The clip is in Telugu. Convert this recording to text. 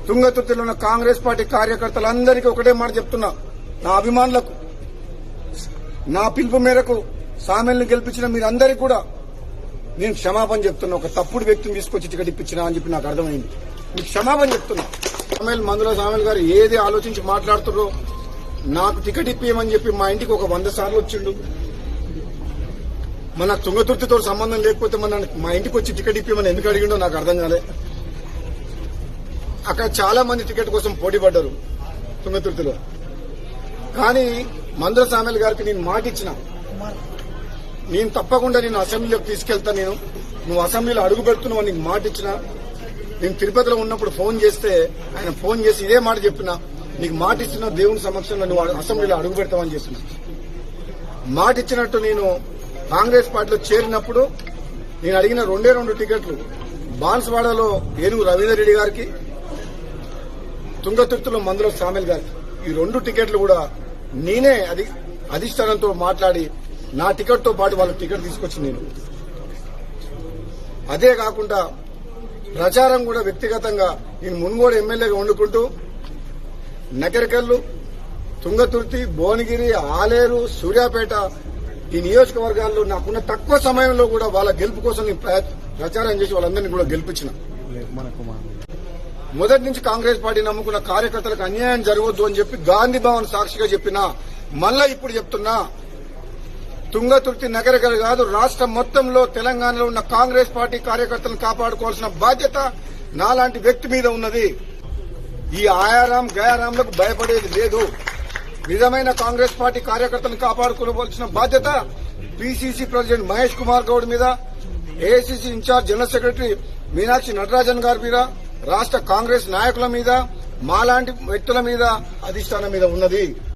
తుంగతుర్తిలో ఉన్న కాంగ్రెస్ పార్టీ కార్యకర్తలందరికీ ఒకటే మాట చెప్తున్నా, నా అభిమానులకు, నా పిలుపు మేరకు సామెల్ని గెలిపించిన మీరందరికీ కూడా నేను క్షమాపణ చెప్తున్నా. ఒక తప్పుడు వ్యక్తిని తీసుకొచ్చి టికెట్ ఇప్పించినా అని చెప్పి నాకు అర్థమైంది. మీకు క్షమాపణ చెప్తున్నా. మందుల సామెల్ గారు ఏది ఆలోచించి మాట్లాడుతున్నారో, నాకు టికెట్ ఇప్పియమని చెప్పి మా ఇంటికి ఒక 100 సార్లు వచ్చిండు. మన తుంగతుర్తితో సంబంధం లేకపోతే మా ఇంటికి వచ్చి టికెట్ ఇప్పియమని ఎందుకు అడిగిండో నాకు అర్థం కాలే. అక్కడ చాలా మంది టికెట్ కోసం పోటీ పడ్డారు తుంగతుర్తిలో. కానీ మందుల సామెల్ గారికి నేను మాట ఇచ్చిన, నేను తప్పకుండా నేను అసెంబ్లీలోకి తీసుకెళ్తా, నువ్వు అసెంబ్లీలో అడుగు పెడుతున్నావు నీకు మాట ఇచ్చిన. నేను తిరుపతిలో ఉన్నప్పుడు ఫోన్ చేస్తే ఆయన ఫోన్ చేసి ఇదే మాట చెప్పిన, నీకు మాట ఇస్తున్నా దేవుని సమక్షంలో నువ్వు అసెంబ్లీలో అడుగు పెడతావని చెప్పిన. మాట ఇచ్చినట్టు నేను కాంగ్రెస్ పార్టీలో చేరినప్పుడు నేను అడిగిన 2 టికెట్లు బాన్స్వాడలో ఏనుగు రవీందర్ రెడ్డి గారికి, తుంగతుర్తిలో మందుల సామెల్ గారికి, ఈ 2 టికెట్లు కూడా నేనే అధిష్టానంతో మాట్లాడి నా టికెట్ తో పాటు వాళ్ళకి టికెట్ తీసుకొచ్చి నేను. అదే కాకుండా ప్రచారం కూడా వ్యక్తిగతంగా నేను మున్గోడు ఎమ్మెల్యేగా వండుకుంటూ నకరికల్లు, తుంగతుర్తి, భువనగిరి, ఆలేరు, సూర్యాపేట ఈ నియోజకవర్గాల్లో నాకున్న తక్కువ సమయంలో కూడా వాళ్ళ గెలుపు కోసం నేను ప్రచారం చేసి వాళ్ళందరినీ కూడా గెలిపించిన. మొదటి నుంచి కాంగ్రెస్ పార్టీ నమ్ముకున్న కార్యకర్తలకు అన్యాయం జరగొద్దు అని చెప్పి గాంధీ భవన్ సాక్షిగా చెప్పినా, మళ్ళా ఇప్పుడు చెప్తున్నా, తుంగతుర్తి నగరికల్ కాదు రాష్ట్రం మొత్తంలో తెలంగాణలో ఉన్న కాంగ్రెస్ పార్టీ కార్యకర్తలను కాపాడుకోవాల్సిన బాధ్యత నాలాంటి వ్యక్తి మీద ఉన్నది. ఈ ఆయారాం గయారాంలకు భయపడేది లేదు. నిజమైన కాంగ్రెస్ పార్టీ కార్యకర్తలను కాపాడుకోవాల్సిన బాధ్యత పీసీసీ ప్రెసిడెంట్ మహేష్ కుమార్ గౌడ్ మీద, AICC in charge general secretary Meenakshi Natarajan గారి మీద, రాష్ట్ర కాంగ్రెస్ నాయకుల మీద, మాలాంటి వ్యక్తుల మీద, అధిష్టానం మీద ఉన్నది.